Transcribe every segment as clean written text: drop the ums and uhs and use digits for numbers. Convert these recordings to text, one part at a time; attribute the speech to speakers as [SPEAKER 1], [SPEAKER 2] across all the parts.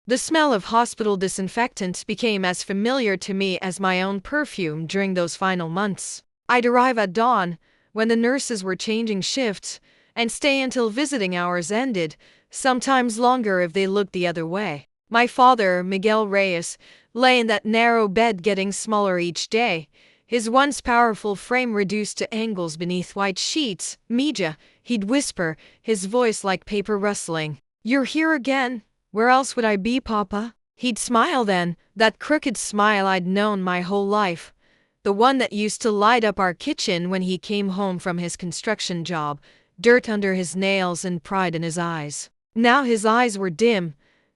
[SPEAKER 1] The smell of hospital disinfectant became as familiar to me as my own perfume during those final months. I'd arrive at dawn, when the nurses were changing shifts, and stay until visiting hours ended, sometimes longer if they looked the other way. My father, Miguel Reyes, lay in that narrow bed getting smaller each day, his once powerful frame reduced to angles beneath white sheets. "Mija," he'd whisper, his voice like paper rustling. "You're here again? Where else would I be, Papa?" He'd smile then, that crooked smile I'd known my whole life. The one that used to light up our kitchen when he came home from his construction job, dirt under his nails and pride in his eyes. Now his eyes were dim,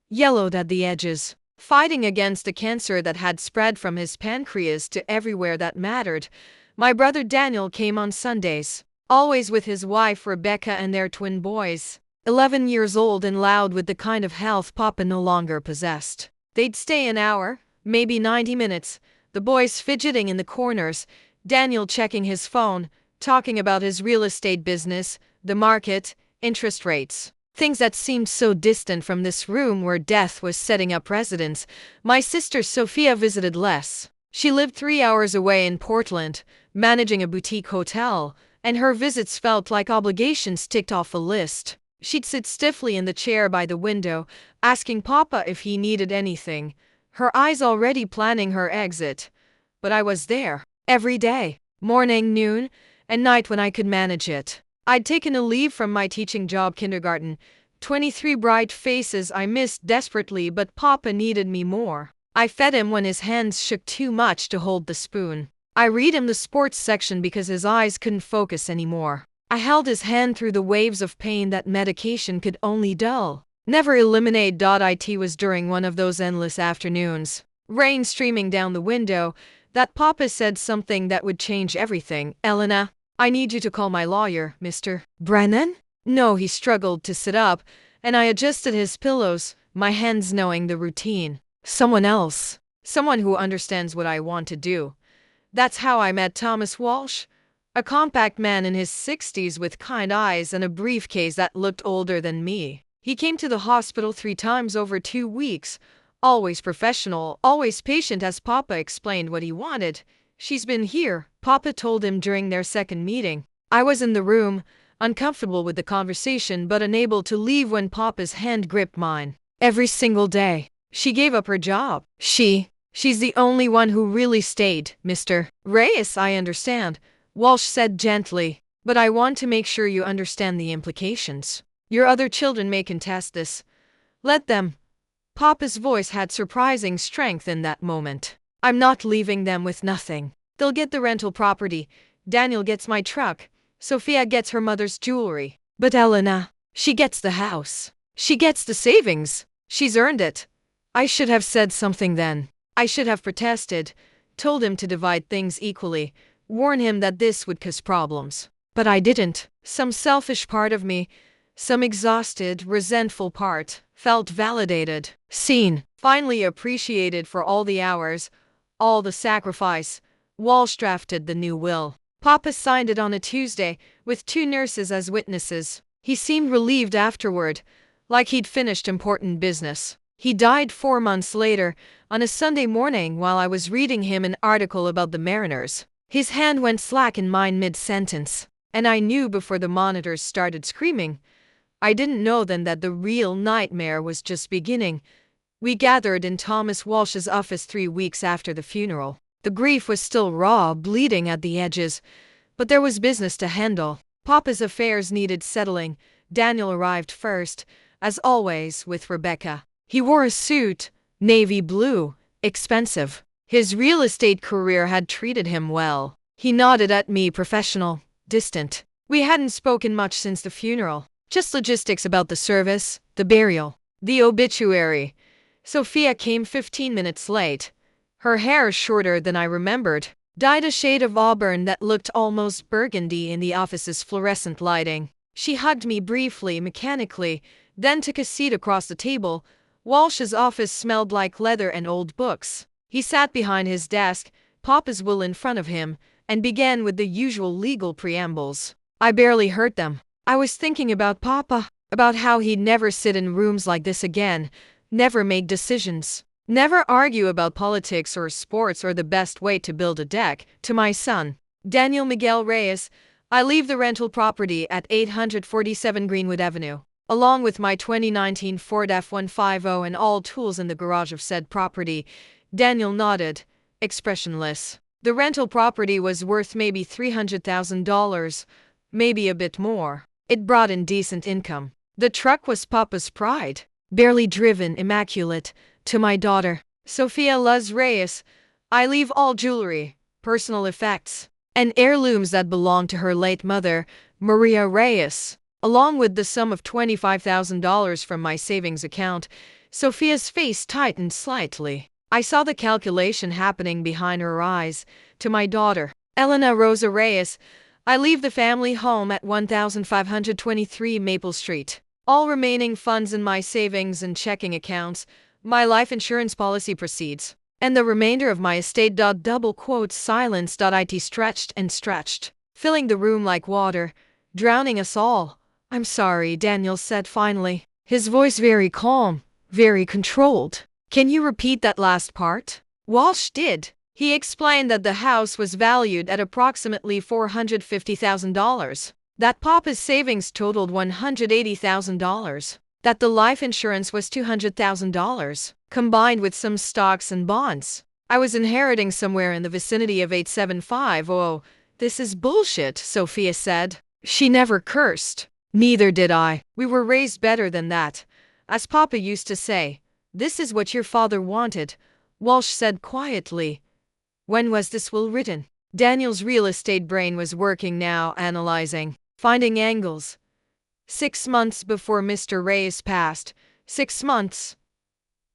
[SPEAKER 1] yellowed at the edges. Fighting against a cancer that had spread from his pancreas to everywhere that mattered, my brother Daniel came on Sundays, always with his wife Rebecca and their twin boys, 11 years old and loud with the kind of health Papa no longer possessed. They'd stay an hour, maybe 90 minutes, the boys fidgeting in the corners, Daniel checking his phone, talking about his real estate business, the market, interest rates. Things that seemed so distant from this room where death was setting up residence. My sister Sophia visited less. She lived 3 hours away in Portland, managing a boutique hotel, and her visits felt like obligations ticked off a list. She'd sit stiffly in the chair by the window, asking Papa if he needed anything, her eyes already planning her exit. But I was there, every day, morning, noon, and night when I could manage it. I'd taken a leave from my teaching job kindergarten, 23 bright faces I missed desperately, but Papa needed me more. I fed him when his hands shook too much to hold the spoon. I read him the sports section because his eyes couldn't focus anymore. I held his hand through the waves of pain that medication could only dull. Never eliminate. It was during one of those endless afternoons, rain streaming down the window, that Papa said something that would change everything. "Elena, I need you to call my lawyer, Mr. Brennan?" No, he struggled to sit up, and I adjusted his pillows, my hands knowing the routine. Someone else. Someone who understands what I want to do. That's how I met Thomas Walsh. A compact man in his 60s with kind eyes and a briefcase that looked older than me. He came to the hospital 3 times over 2 weeks. Always professional, always patient as Papa explained what he wanted. "She's been here," Papa told him during their second meeting. I was in the room, uncomfortable with the conversation but unable to leave when Papa's hand gripped mine. "Every single day. She gave up her job. She's the only one who really stayed, Mr. Reyes." "I understand," Walsh said gently, "but I want to make sure you understand the implications. Your other children may contest this. Let them." Papa's voice had surprising strength in that moment. "I'm not leaving them with nothing. They'll get the rental property. Daniel gets my truck. Sophia gets her mother's jewelry. But Elena, she gets the house. She gets the savings. She's earned it." I should have said something then. I should have protested, told him to divide things equally, warn him that this would cause problems. But I didn't. Some selfish part of me, some exhausted, resentful part, felt validated, seen, finally appreciated for all the hours, all the sacrifice. Walsh drafted the new will. Papa signed it on a Tuesday, with 2 nurses as witnesses. He seemed relieved afterward, like he'd finished important business. He died 4 months later, on a Sunday morning while I was reading him an article about the Mariners. His hand went slack in mine mid-sentence, and I knew before the monitors started screaming. I didn't know then that the real nightmare was just beginning. We gathered in Thomas Walsh's office 3 weeks after the funeral. The grief was still raw, bleeding at the edges, but there was business to handle. Papa's affairs needed settling. Daniel arrived first, as always, with Rebecca. He wore a suit, navy blue, expensive. His real estate career had treated him well. He nodded at me, professional, distant. We hadn't spoken much since the funeral. Just logistics about the service, the burial, the obituary. Sophia came 15 minutes late. Her hair shorter than I remembered, dyed a shade of auburn that looked almost burgundy in the office's fluorescent lighting. She hugged me briefly, mechanically, then took a seat across the table. Walsh's office smelled like leather and old books. He sat behind his desk, Papa's will in front of him, and began with the usual legal preambles. I barely heard them. I was thinking about Papa, about how he'd never sit in rooms like this again, Never make decisions. Never argue about politics or sports or the best way to build a deck. To my son, Daniel Miguel Reyes, I leave the rental property at 847 Greenwood Avenue, along with my 2019 Ford F-150 and all tools in the garage of said property. Daniel nodded, expressionless. The rental property was worth maybe $300,000, maybe a bit more. It brought in decent income. The truck was Papa's pride. Barely driven, immaculate. To my daughter, Sofia Luz Reyes, I leave all jewelry, personal effects, and heirlooms that belonged to her late mother, Maria Reyes, along with the sum of $25,000 from my savings account. Sofia's face tightened slightly. I saw the calculation happening behind her eyes. To my daughter, Elena Rosa Reyes, I leave the family home at 1523 Maple Street. All remaining funds in my savings and checking accounts. My life insurance policy proceeds, and the remainder of my estate. Silence.it stretched and stretched, filling the room like water, drowning us all. I'm sorry, Daniel said finally, his voice very calm, very controlled. Can you repeat that last part? Walsh did. He explained that the house was valued at approximately $450,000, that Papa's savings totaled $180,000. That the life insurance was $200,000, combined with some stocks and bonds. I was inheriting somewhere in the vicinity of $875. Oh, this is bullshit, Sophia said. She never cursed. Neither did I. We were raised better than that. As Papa used to say, this is what your father wanted, Walsh said quietly. When was this will written? Daniel's real estate brain was working now, analyzing, finding angles. 6 months before Mr. Reyes passed. 6 months.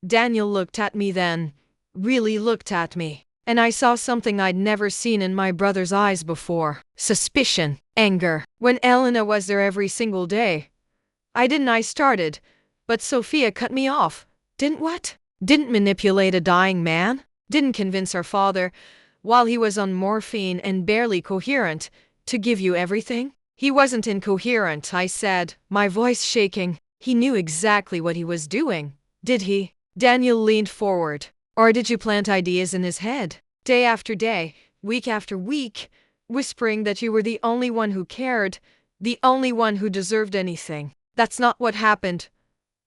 [SPEAKER 1] Daniel looked at me then, really looked at me, and I saw something I'd never seen in my brother's eyes before. Suspicion, anger. When Elena was there every single day. I started, but Sophia cut me off. Didn't what? Didn't manipulate a dying man? Didn't convince our father, while he was on morphine and barely coherent, to give you everything? He wasn't incoherent, I said, my voice shaking. He knew exactly what he was doing. Did he? Daniel leaned forward. Or did you plant ideas in his head, day after day, week after week, whispering that you were the only one who cared, the only one who deserved anything? That's not what happened.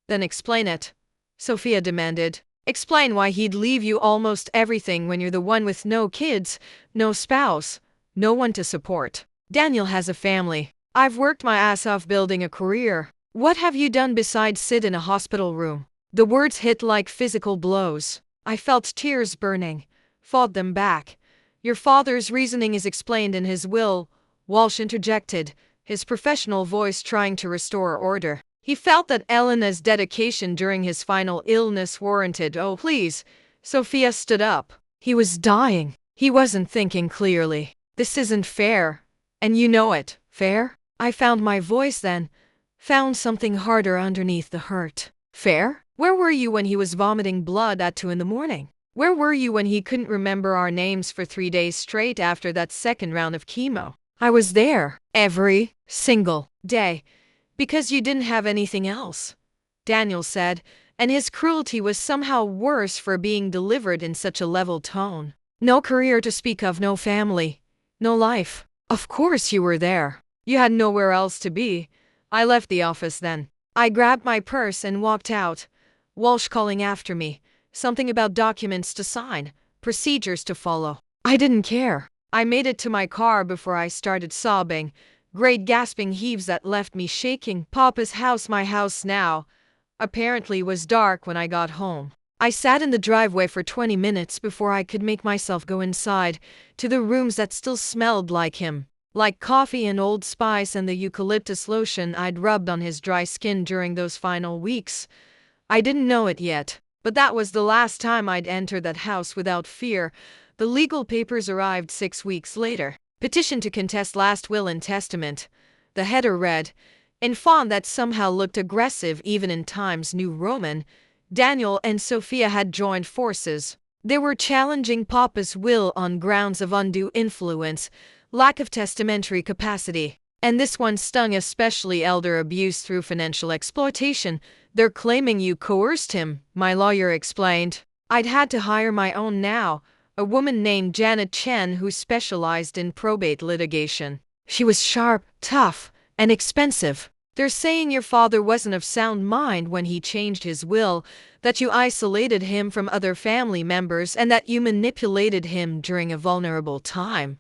[SPEAKER 1] Then explain it, Sophia demanded. Explain why he'd leave you almost everything when you're the one with no kids, no spouse, no one to support. Daniel has a family. I've worked my ass off building a career. What have you done besides sit in a hospital room? The words hit like physical blows. I felt tears burning, fought them back. Your father's reasoning is explained in his will, Walsh interjected, his professional voice trying to restore order. He felt that Elena's dedication during his final illness warranted. Oh, please. Sophia stood up. He was dying. He wasn't thinking clearly. This isn't fair. And you know it. Fair? I found my voice then. Found something harder underneath the hurt. Fair? Where were you when he was vomiting blood at 2 a.m? Where were you when he couldn't remember our names for 3 days straight after that second round of chemo? I was there. Every single day. Because you didn't have anything else, Daniel said, and his cruelty was somehow worse for being delivered in such a level tone. No career to speak of, no family, no life. Of course you were there. You had nowhere else to be. I left the office then. I grabbed my purse and walked out, Walsh calling after me, something about documents to sign, procedures to follow. I didn't care. I made it to my car before I started sobbing, great gasping heaves that left me shaking. Papa's house, my house now, apparently was dark when I got home. I sat in the driveway for 20 minutes before I could make myself go inside, to the rooms that still smelled like him, like coffee and Old Spice and the eucalyptus lotion I'd rubbed on his dry skin during those final weeks. I didn't know it yet, but that was the last time I'd enter that house without fear. The legal papers arrived 6 weeks later. Petition to contest last will and testament. The header read, in font that somehow looked aggressive even in Times New Roman, Daniel and Sophia had joined forces. They were challenging Papa's will on grounds of undue influence, lack of testamentary capacity, And this one stung especially: elder abuse through financial exploitation. They're claiming you coerced him, my lawyer explained. I'd had to hire my own now, a woman named Janet Chen who specialized in probate litigation. She was sharp, tough, and expensive. They're saying your father wasn't of sound mind when he changed his will, that you isolated him from other family members, and that you manipulated him during a vulnerable time.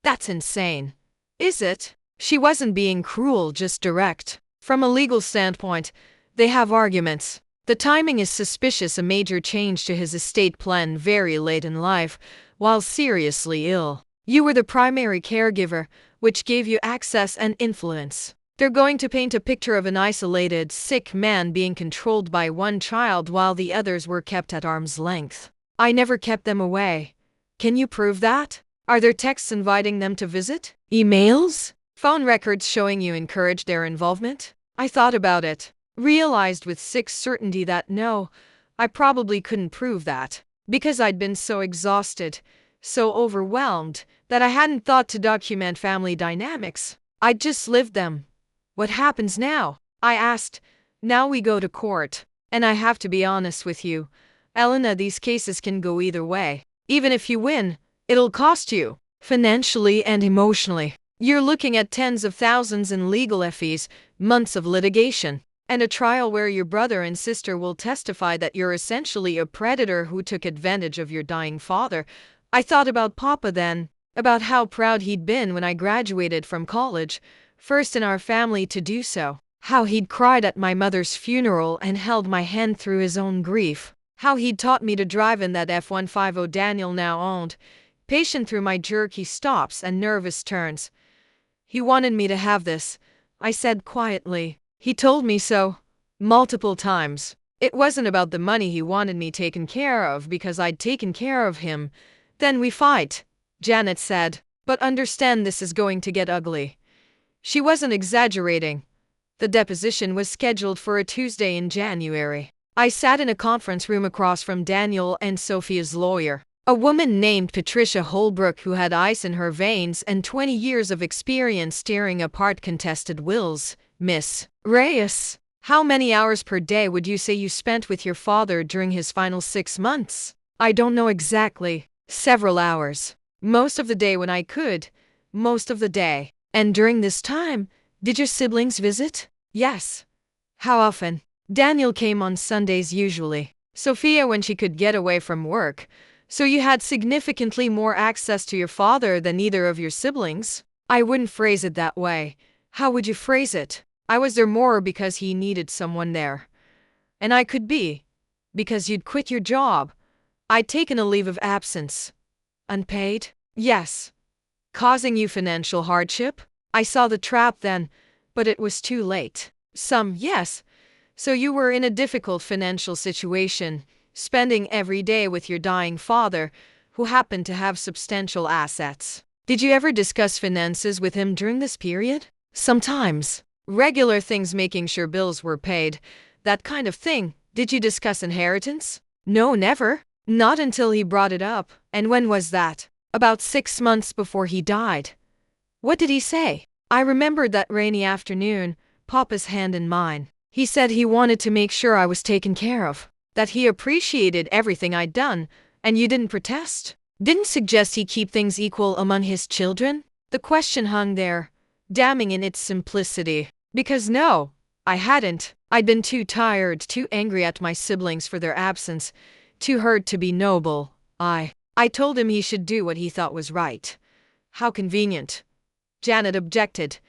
[SPEAKER 1] That's insane. Is it? She wasn't being cruel, just direct. From a legal standpoint, they have arguments. The timing is suspicious: a major change to his estate plan very late in life, while seriously ill. You were the primary caregiver, which gave you access and influence. They're going to paint a picture of an isolated, sick man being controlled by one child while the others were kept at arm's length. I never kept them away. Can you prove that? Are there texts inviting them to visit? Emails? Phone records showing you encouraged their involvement? I thought about it. Realized with sick certainty that no, I probably couldn't prove that. Because I'd been so exhausted, so overwhelmed, that I hadn't thought to document family dynamics. I'd just lived them. What happens now? I asked. Now we go to court. And I have to be honest with you, Elena, these cases can go either way. Even if you win, it'll cost you, financially and emotionally. You're looking at tens of thousands in legal fees, months of litigation, and a trial where your brother and sister will testify that you're essentially a predator who took advantage of your dying father. I thought about Papa then, about how proud he'd been when I graduated from college, first in our family to do so. How he'd cried at my mother's funeral and held my hand through his own grief. How he'd taught me to drive in that F-150 Daniel now owned, patient through my jerky stops and nervous turns. He wanted me to have this, I said quietly. He told me so, multiple times. It wasn't about the money. He wanted me taken care of because I'd taken care of him. Then we fight, Janet said. But understand, this is going to get ugly. She wasn't exaggerating. The deposition was scheduled for a Tuesday in January. I sat in a conference room across from Daniel and Sophia's lawyer, a woman named Patricia Holbrook who had ice in her veins and 20 years of experience tearing apart contested wills. Miss Reyes, how many hours per day would you say you spent with your father during his final 6 months? I don't know exactly. Several hours. Most of the day when I could. Most of the day. And during this time, did your siblings visit? Yes. How often? Daniel came on Sundays usually. Sophia when she could get away from work. So you had significantly more access to your father than either of your siblings? I wouldn't phrase it that way. How would you phrase it? I was there more because he needed someone there. And I could be. Because you'd quit your job. I'd taken a leave of absence. Unpaid? Yes. Causing you financial hardship? I saw the trap then, but it was too late. Yes. So you were in a difficult financial situation, spending every day with your dying father, who happened to have substantial assets. Did you ever discuss finances with him during this period? Sometimes. Regular things, making sure bills were paid, that kind of thing. Did you discuss inheritance? No, never. Not until he brought it up. And when was that? About 6 months before he died. What did he say? I remembered that rainy afternoon, Papa's hand in mine. He said he wanted to make sure I was taken care of, that he appreciated everything I'd done, and you didn't protest? Didn't suggest he keep things equal among his children? The question hung there, damning in its simplicity. Because no, I hadn't. I'd been too tired, too angry at my siblings for their absence, too hurt to be noble. I told him he should do what he thought was right. How convenient. Janet objected,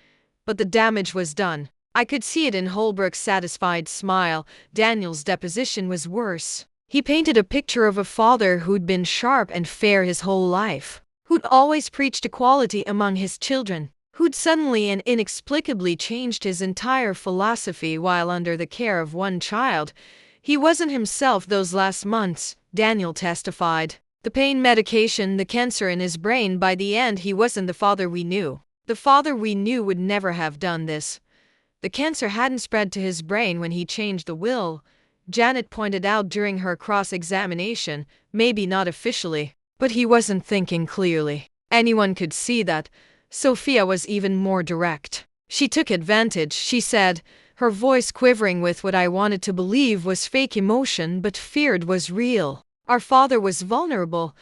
[SPEAKER 1] but the damage was done. I could see it in Holbrook's satisfied smile. Daniel's deposition was worse. He painted a picture of a father who'd been sharp and fair his whole life, who'd always preached equality among his children, who'd suddenly and inexplicably changed his entire philosophy while under the care of one child. He wasn't himself those last months, Daniel testified. The pain medication, the cancer in his brain, by the end he wasn't the father we knew. The father we knew would never have done this. The cancer hadn't spread to his brain when he changed the will, Janet pointed out during her cross-examination, maybe not officially, but he wasn't thinking clearly. Anyone could see that. Sophia was even more direct. She took advantage, she said, her voice quivering with what I wanted to believe was fake emotion but feared was real. Our father was vulnerable,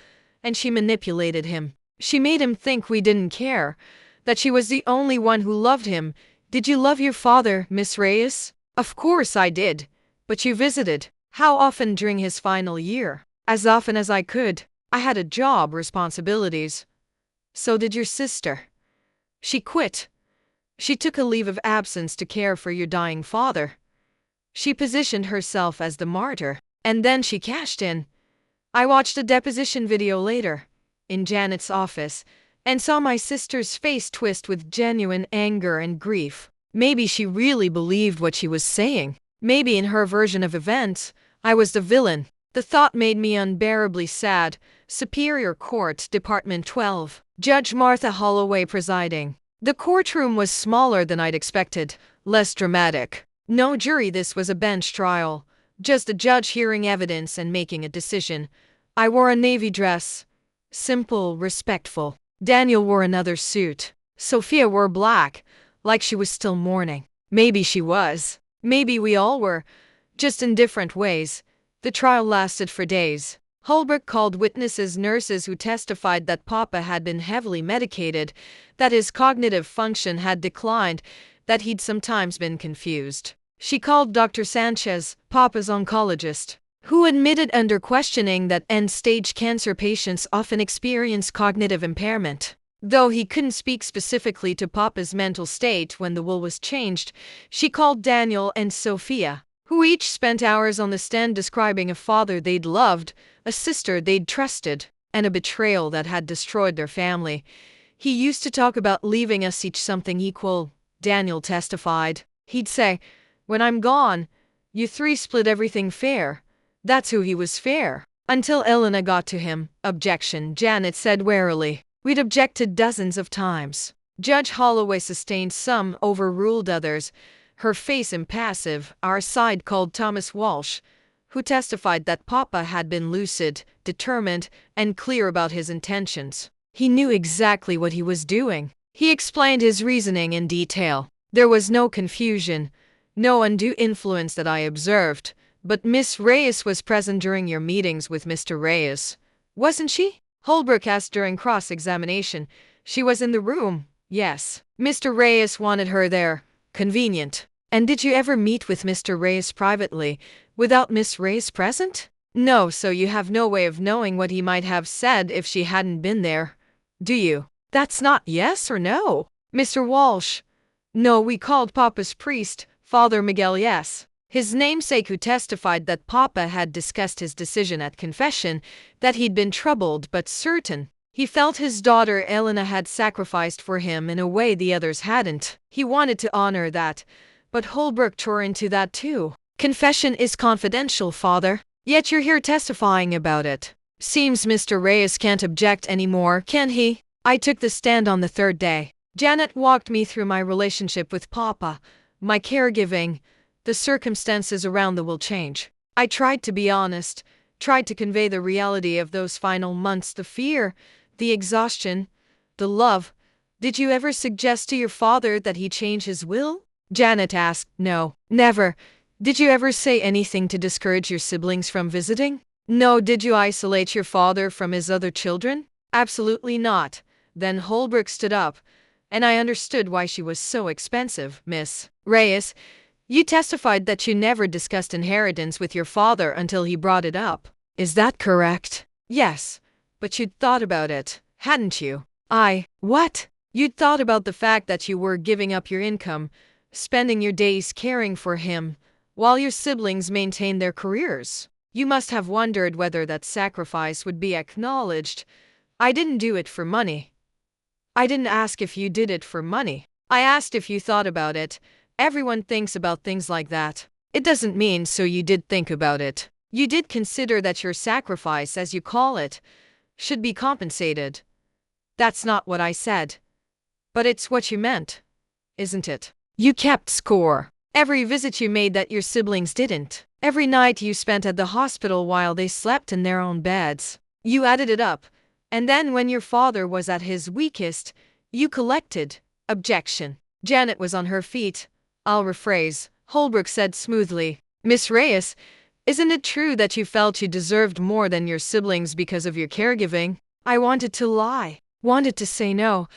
[SPEAKER 1] and she manipulated him. She made him think we didn't care, that she was the only one who loved him. Did you love your father, Miss Reyes? Of course I did. But you visited. How often during his final year? As often as I could. I had a job, responsibilities. So did your sister. She quit. She took a leave of absence to care for your dying father. She positioned herself as the martyr, and then she cashed in. I watched a deposition video later, in Janet's office, and saw my sister's face twist with genuine anger and grief. Maybe she really believed what she was saying. Maybe in her version of events, I was the villain. The thought made me unbearably sad. Superior Court, Department 12. Judge Martha Holloway presiding. The courtroom was smaller than I'd expected, less dramatic. No jury, this was a bench trial. Just a judge hearing evidence and making a decision. I wore a navy dress. Simple, respectful. Daniel wore another suit. Sophia wore black, like she was still mourning. Maybe she was. Maybe we all were, just in different ways. The trial lasted for days. Holbrook called witnesses, nurses who testified that Papa had been heavily medicated, that his cognitive function had declined, that he'd sometimes been confused. She called Dr. Sanchez, Papa's oncologist, who admitted under questioning that end-stage cancer patients often experience cognitive impairment. Though he couldn't speak specifically to Papa's mental state when the will was changed, she called Daniel and Sophia, who each spent hours on the stand describing a father they'd loved, a sister they'd trusted, and a betrayal that had destroyed their family. He used to talk about leaving us each something equal, Daniel testified. He'd say, "When I'm gone, you three split everything fair." That's who he was, fair. Until Elena got to him. Objection, Janet said warily. We'd objected dozens of times. Judge Holloway sustained some, overruled others. Her face impassive. Our side called Thomas Walsh, who testified that Papa had been lucid, determined, and clear about his intentions. He knew exactly what he was doing. He explained his reasoning in detail. There was no confusion, no undue influence that I observed. But Miss Reyes was present during your meetings with Mr. Reyes, wasn't she? Holbrook asked during cross-examination. She was in the room, yes. Mr. Reyes wanted her there. Convenient. And did you ever meet with Mr. Reyes privately, without Miss Reyes present? No, so you have no way of knowing what he might have said if she hadn't been there, do you? That's not yes or no. Mr. Walsh. No, we called Papa's priest, Father Miguel, yes. His namesake, who testified that Papa had discussed his decision at confession, that he'd been troubled but certain. He felt his daughter Elena had sacrificed for him in a way the others hadn't. He wanted to honor that, but Holbrook tore into that too. Confession is confidential, Father. Yet you're here testifying about it. Seems Mr. Reyes can't object anymore, can he? I took the stand on the third day. Janet walked me through my relationship with Papa, my caregiving, the circumstances around the will change. I tried to be honest, tried to convey the reality of those final months, the fear, the exhaustion, the love. Did you ever suggest to your father that he change his will? Janet asked. No, never. Did you ever say anything to discourage your siblings from visiting? No. Did you isolate your father from his other children? Absolutely not. Then Holbrook stood up, and I understood why she was so expensive. Miss Reyes, you testified that you never discussed inheritance with your father until he brought it up. Is that correct? Yes, but you'd thought about it, hadn't you? What? You'd thought about the fact that you were giving up your income, spending your days caring for him, while your siblings maintained their careers. You must have wondered whether that sacrifice would be acknowledged. I didn't do it for money. I didn't ask if you did it for money. I asked if you thought about it. Everyone thinks about things like that. It doesn't mean so you did think about it. You did consider that your sacrifice, as you call it, should be compensated. That's not what I said. But it's what you meant, isn't it? You kept score. Every visit you made that your siblings didn't. Every night you spent at the hospital while they slept in their own beds. You added it up. And then when your father was at his weakest, You collected. Objection. Janet was on her feet. I'll rephrase, Holbrook said smoothly. Miss Reyes, isn't it true that you felt you deserved more than your siblings because of your caregiving? I wanted to lie, wanted to say no,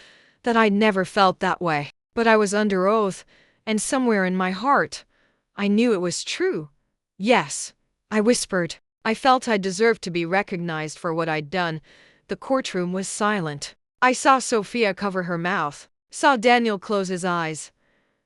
[SPEAKER 1] that I'd never felt that way. But I was under oath, and somewhere in my heart, I knew it was true. Yes, I whispered. I felt I deserved to be recognized for what I'd done. The courtroom was silent. I saw Sophia cover her mouth, saw Daniel close his eyes.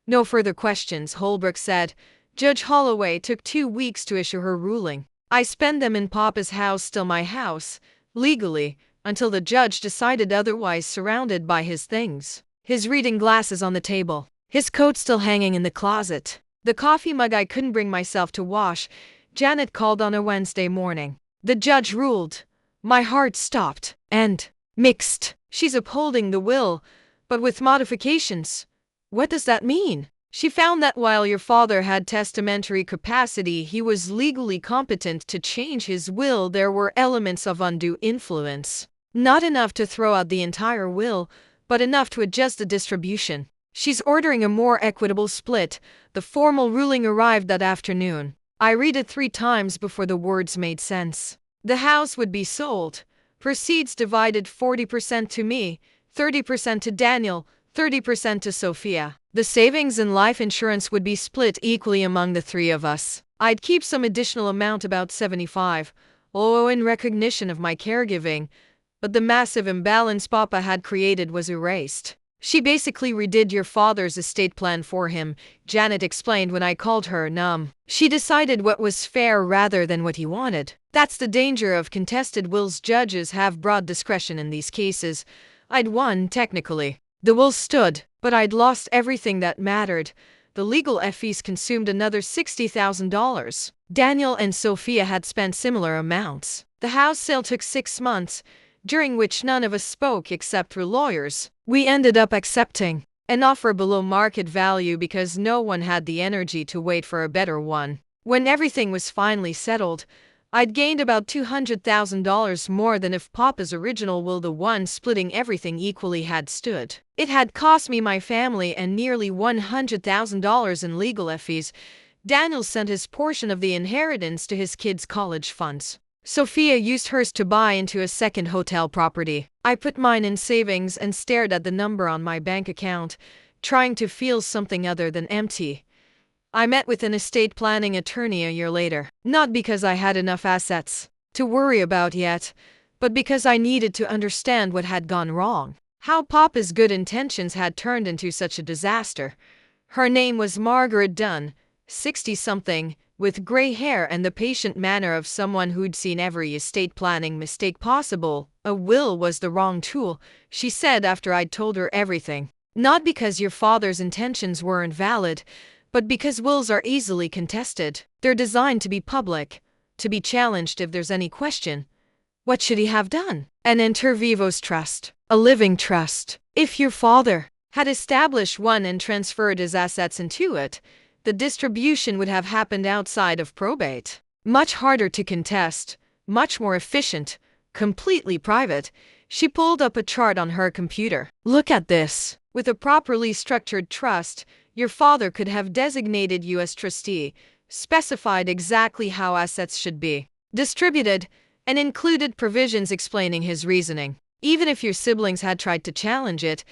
[SPEAKER 1] No further questions, Holbrook said. Judge Holloway took 2 weeks to issue her ruling. I spent them in Papa's house, still my house, legally, until the judge decided otherwise, surrounded by his things. His reading glasses on the table, his coat still hanging in the closet, the coffee mug I couldn't bring myself to wash. Janet called on a Wednesday morning. The judge ruled. My heart stopped. And mixed. She's upholding the will, but with modifications. What does that mean? She found that while your father had testamentary capacity, he was legally competent to change his will. There were elements of undue influence. Not enough to throw out the entire will, but enough to adjust the distribution. She's ordering a more equitable split. The formal ruling arrived that afternoon. I read it 3 times before the words made sense. The house would be sold. Proceeds divided 40% to me, 30% to Daniel, 30% to Sophia. The savings and life insurance would be split equally among the 3 of us. I'd keep some additional amount, about 75, in recognition of my caregiving, but the massive imbalance Papa had created was erased. She basically redid your father's estate plan for him, Janet explained when I called her numb. She decided what was fair rather than what he wanted. That's the danger of contested wills. Judges have broad discretion in these cases. I'd won, technically. The will stood, but I'd lost everything that mattered. The legal fees consumed another $60,000. Daniel and Sophia had spent similar amounts. The house sale took 6 months, during which none of us spoke except through lawyers. We ended up accepting an offer below market value because no one had the energy to wait for a better one. When everything was finally settled, I'd gained about $200,000 more than if Papa's original will, the one splitting everything equally, had stood. It had cost me my family and nearly $100,000 in legal fees. Daniel sent his portion of the inheritance to his kids' college funds. Sophia used hers to buy into a second hotel property. I put mine in savings and stared at the number on my bank account, trying to feel something other than empty. I met with an estate planning attorney a year later, not because I had enough assets to worry about yet, but because I needed to understand what had gone wrong, how Papa's good intentions had turned into such a disaster. Her name was Margaret Dunn, 60-something, with gray hair and the patient manner of someone who'd seen every estate planning mistake possible. A will was the wrong tool, she said after I'd told her everything. Not because your father's intentions weren't valid, but because wills are easily contested. They're designed to be public, to be challenged if there's any question. What should he have done? An inter vivos trust, a living trust. If your father had established one and transferred his assets into it, the distribution would have happened outside of probate. Much harder to contest, much more efficient, completely private. She pulled up a chart on her computer. Look at this. With a properly structured trust, your father could have designated you as trustee, specified exactly how assets should be distributed, and included provisions explaining his reasoning. Even if your siblings had tried to challenge it,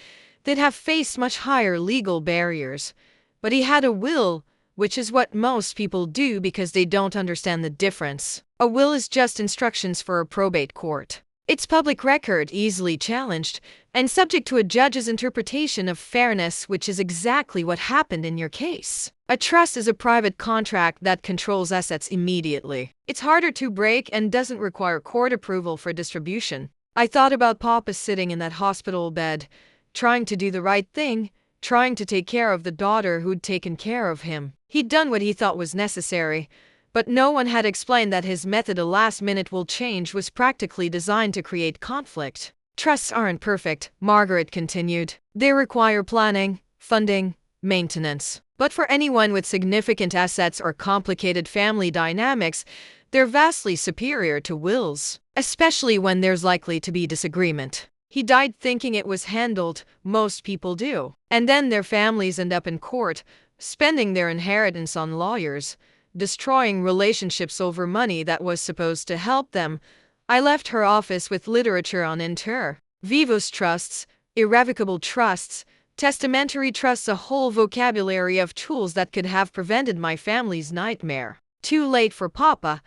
[SPEAKER 1] they'd have faced much higher legal barriers. But he had a will, which is what most people do because they don't understand the difference. A will is just instructions for a probate court. It's public record, easily challenged, and subject to a judge's interpretation of fairness, which is exactly what happened in your case. A trust is a private contract that controls assets immediately. It's harder to break and doesn't require court approval for distribution. I thought about Papa sitting in that hospital bed, trying to do the right thing, trying to take care of the daughter who'd taken care of him. He'd done what he thought was necessary, but no one had explained that his method, a last-minute will change, was practically designed to create conflict. Trusts aren't perfect, Margaret continued. They require planning, funding, maintenance. But for anyone with significant assets or complicated family dynamics, they're vastly superior to wills, especially when there's likely to be disagreement. He died thinking it was handled. Most people do. And then their families end up in court, spending their inheritance on lawyers, destroying relationships over money that was supposed to help them. I left her office with literature on inter vivos trusts, irrevocable trusts, testamentary trusts, a whole vocabulary of tools that could have prevented my family's nightmare. Too late for Papa,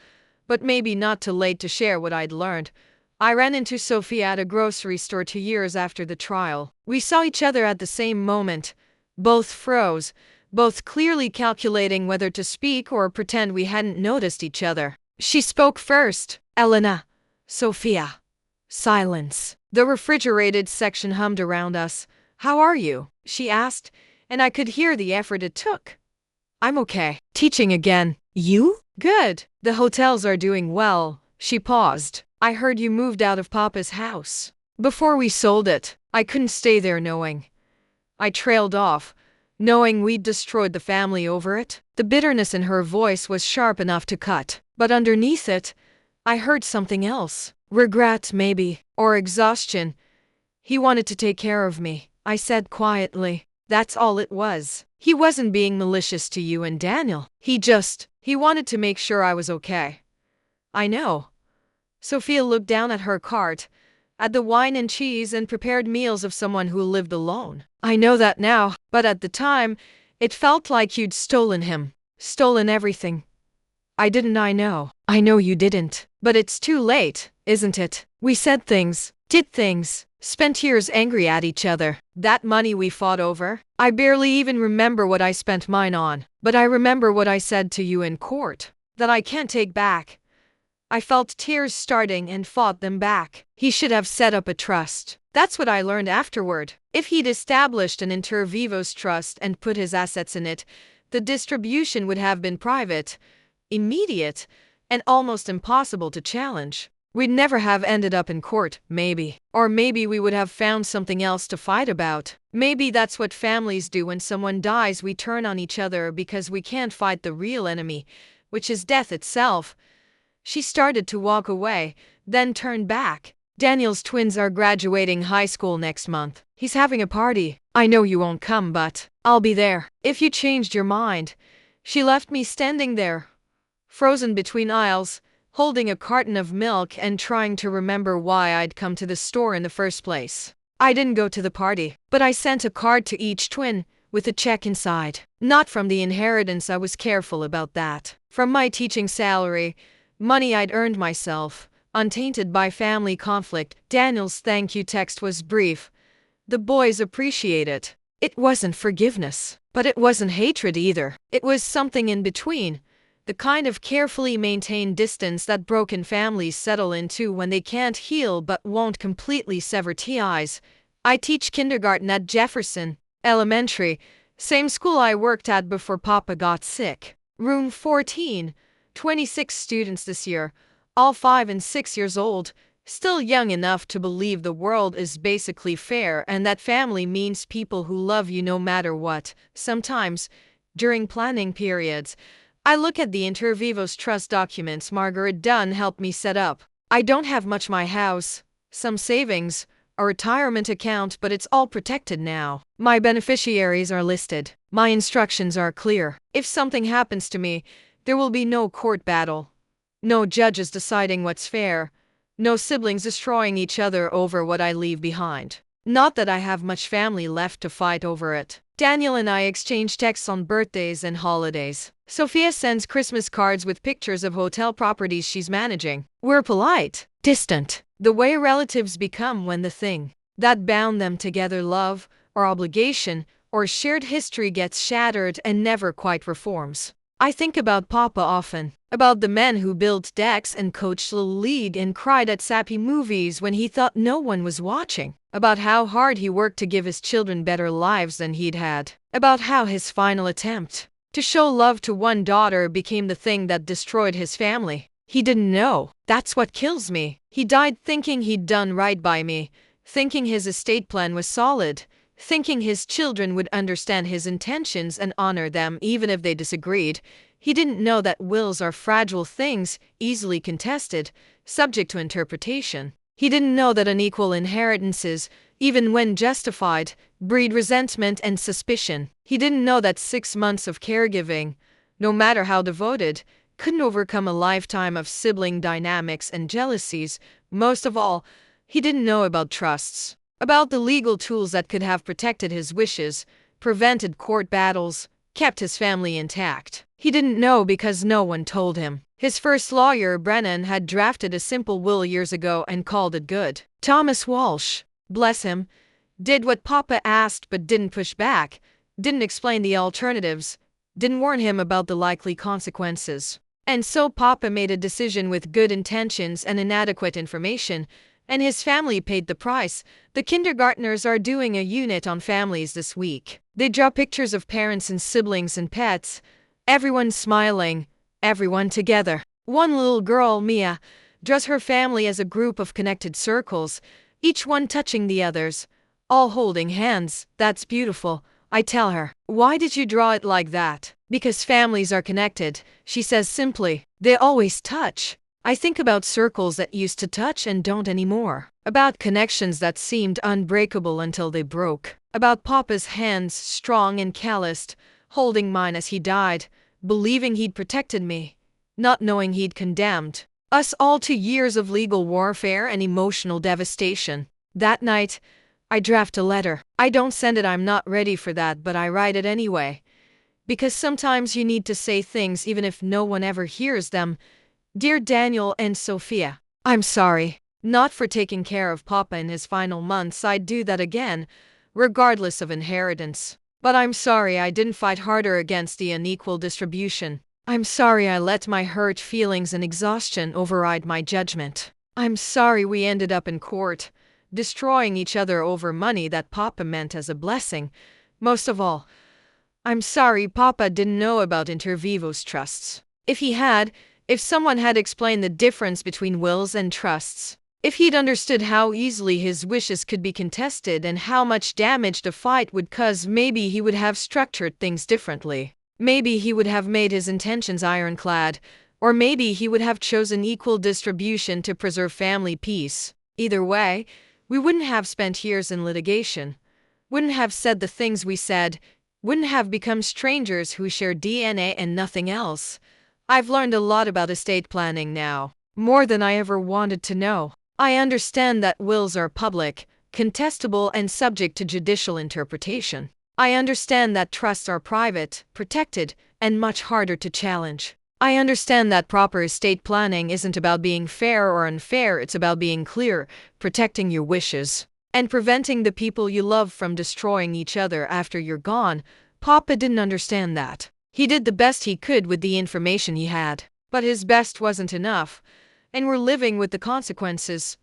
[SPEAKER 1] but maybe not too late to share what I'd learned. I ran into Sophia at a grocery store 2 years after the trial. We saw each other at the same moment. Both froze, both clearly calculating whether to speak or pretend we hadn't noticed each other. She spoke first. Elena. Sophia. Silence. The refrigerated section hummed around us. How are you? She asked, and I could hear the effort it took. I'm okay. Teaching again. You? Good. The hotels are doing well. She paused. I heard you moved out of Papa's house. Before we sold it, I couldn't stay there knowing. I trailed off, knowing we'd destroyed the family over it. The bitterness in her voice was sharp enough to cut, but underneath it, I heard something else. Regret, maybe, or exhaustion. He wanted to take care of me, I said quietly. That's all it was. He wasn't being malicious to you and Daniel. He wanted to make sure I was okay. I know. Sophia looked down at her cart, at the wine and cheese and prepared meals of someone who lived alone. I know that now, but at the time, it felt like you'd stolen him. Stolen everything. I know. I know you didn't. But it's too late, isn't it? We said things, did things, spent years angry at each other. That money we fought over, I barely even remember what I spent mine on. But I remember what I said to you in court, that I can't take back. I felt tears starting and fought them back. He should have set up a trust. That's what I learned afterward. If he'd established an inter vivos trust and put his assets in it, the distribution would have been private, immediate, and almost impossible to challenge. We'd never have ended up in court, maybe. Or maybe we would have found something else to fight about. Maybe that's what families do when someone dies. We turn on each other because we can't fight the real enemy, which is death itself. She started to walk away, then turned back. Daniel's twins are graduating high school next month. He's having a party. I know you won't come, but I'll be there. If you changed your mind. She left me standing there, frozen between aisles, holding a carton of milk and trying to remember why I'd come to the store in the first place. I didn't go to the party, but I sent a card to each twin, with a check inside. Not from the inheritance, I was careful about that. From my teaching salary, money I'd earned myself, untainted by family conflict. Daniel's thank you text was brief. The boys appreciate it. It wasn't forgiveness, but it wasn't hatred either. It was something in between. The kind of carefully maintained distance that broken families settle into when they can't heal but won't completely sever ties. I teach kindergarten at Jefferson Elementary, same school I worked at before Papa got sick. Room 14, 26 students this year, all 5 and 6 years old, still young enough to believe the world is basically fair and that family means people who love you no matter what. Sometimes, during planning periods, I look at the inter vivos trust documents Margaret Dunn helped me set up. I don't have much, my house, some savings, a retirement account, but it's all protected now. My beneficiaries are listed. My instructions are clear. If something happens to me, there will be no court battle. No judges deciding what's fair. No siblings destroying each other over what I leave behind. Not that I have much family left to fight over it. Daniel and I exchange texts on birthdays and holidays. Sophia sends Christmas cards with pictures of hotel properties she's managing. We're polite, distant, the way relatives become when the thing that bound them together, love, or obligation, or shared history, gets shattered and never quite reforms. I think about Papa often, about the men who built decks and coached Little League and cried at sappy movies when he thought no one was watching, about how hard he worked to give his children better lives than he'd had, about how his final attempt to show love to one daughter became the thing that destroyed his family. He didn't know. That's what kills me. He died thinking he'd done right by me, thinking his estate plan was solid, thinking his children would understand his intentions and honor them even if they disagreed. He didn't know that wills are fragile things, easily contested, subject to interpretation. He didn't know that unequal inheritances, even when justified, breed resentment and suspicion. He didn't know that 6 months of caregiving, no matter how devoted, couldn't overcome a lifetime of sibling dynamics and jealousies. Most of all, he didn't know about trusts, about the legal tools that could have protected his wishes, prevented court battles, kept his family intact. He didn't know because no one told him. His first lawyer, Brennan, had drafted a simple will years ago and called it good. Thomas Walsh, bless him, did what Papa asked but didn't push back, didn't explain the alternatives, didn't warn him about the likely consequences. And so Papa made a decision with good intentions and inadequate information, and his family paid the price. The kindergartners are doing a unit on families this week. They draw pictures of parents and siblings and pets, everyone smiling, everyone together. One little girl, Mia, draws her family as a group of connected circles, each one touching the others, all holding hands. That's beautiful, I tell her. Why did you draw it like that? Because families are connected, she says simply. They always touch. I think about circles that used to touch and don't anymore. About connections that seemed unbreakable until they broke. About Papa's hands, strong and calloused, holding mine as he died, believing he'd protected me, not knowing he'd condemned us all to years of legal warfare and emotional devastation. That night, I draft a letter. I don't send it, I'm not ready for that, but I write it anyway. Because sometimes you need to say things even if no one ever hears them. Dear Daniel and Sophia, I'm sorry. Not for taking care of Papa in his final months. I'd do that again, regardless of inheritance. But I'm sorry I didn't fight harder against the unequal distribution. I'm sorry I let my hurt feelings and exhaustion override my judgment. I'm sorry we ended up in court, destroying each other over money that Papa meant as a blessing. Most of all, I'm sorry Papa didn't know about inter vivos trusts. If he had, if someone had explained the difference between wills and trusts, if he'd understood how easily his wishes could be contested and how much damage the fight would cause, maybe he would have structured things differently. Maybe he would have made his intentions ironclad, or maybe he would have chosen equal distribution to preserve family peace. Either way, we wouldn't have spent years in litigation, wouldn't have said the things we said, wouldn't have become strangers who share DNA and nothing else. I've learned a lot about estate planning now, more than I ever wanted to know. I understand that wills are public, contestable and subject to judicial interpretation. I understand that trusts are private, protected, and much harder to challenge. I understand that proper estate planning isn't about being fair or unfair, it's about being clear, protecting your wishes, and preventing the people you love from destroying each other after you're gone. Papa didn't understand that. He did the best he could with the information he had, but his best wasn't enough, and we're living with the consequences.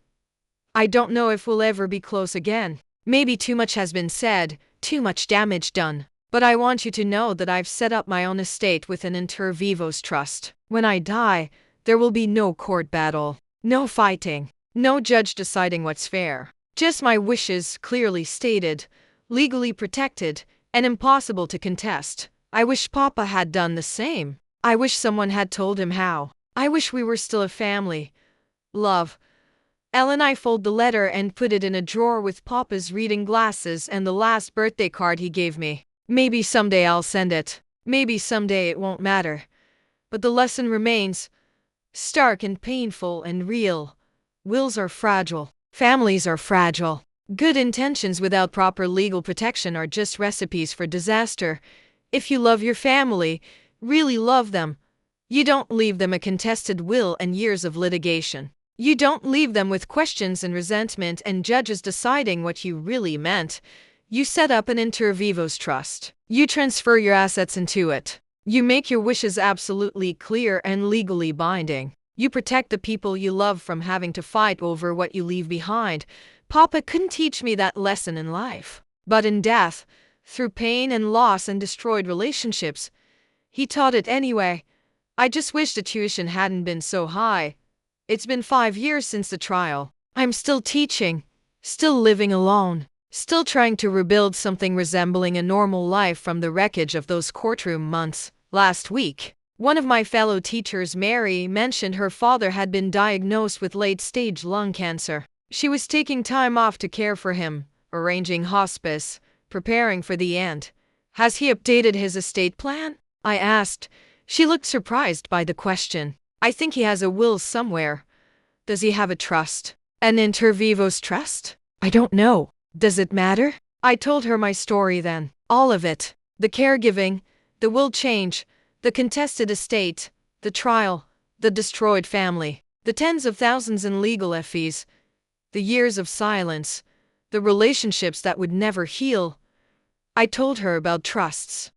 [SPEAKER 1] I don't know if we'll ever be close again. Maybe too much has been said, too much damage done, but I want you to know that I've set up my own estate with an inter vivos trust. When I die, there will be no court battle, no fighting, no judge deciding what's fair. Just my wishes, clearly stated, legally protected, and impossible to contest. I wish Papa had done the same. I wish someone had told him how. I wish we were still a family. Love. Ellen. I fold the letter and put it in a drawer with Papa's reading glasses and the last birthday card he gave me. Maybe someday I'll send it. Maybe someday it won't matter. But the lesson remains, stark and painful and real. Wills are fragile. Families are fragile. Good intentions without proper legal protection are just recipes for disaster. If you love your family, really love them, you don't leave them a contested will and years of litigation. You don't leave them with questions and resentment and judges deciding what you really meant. You set up an inter vivos trust. You transfer your assets into it. You make your wishes absolutely clear and legally binding. You protect the people you love from having to fight over what you leave behind. Papa couldn't teach me that lesson in life, but in death, through pain and loss and destroyed relationships, he taught it anyway. I just wish the tuition hadn't been so high. It's been 5 years since the trial. I'm still teaching, still living alone, still trying to rebuild something resembling a normal life from the wreckage of those courtroom months. Last week, one of my fellow teachers, Mary, mentioned her father had been diagnosed with late-stage lung cancer. She was taking time off to care for him, arranging hospice, preparing for the end. Has he updated his estate plan? I asked. She looked surprised by the question. I think he has a will somewhere. Does he have a trust? An inter vivos trust? I don't know. Does it matter? I told her my story then. All of it. The caregiving, the will change, the contested estate, the trial, the destroyed family, the tens of thousands in legal fees, the years of silence, the relationships that would never heal. I told her about trusts,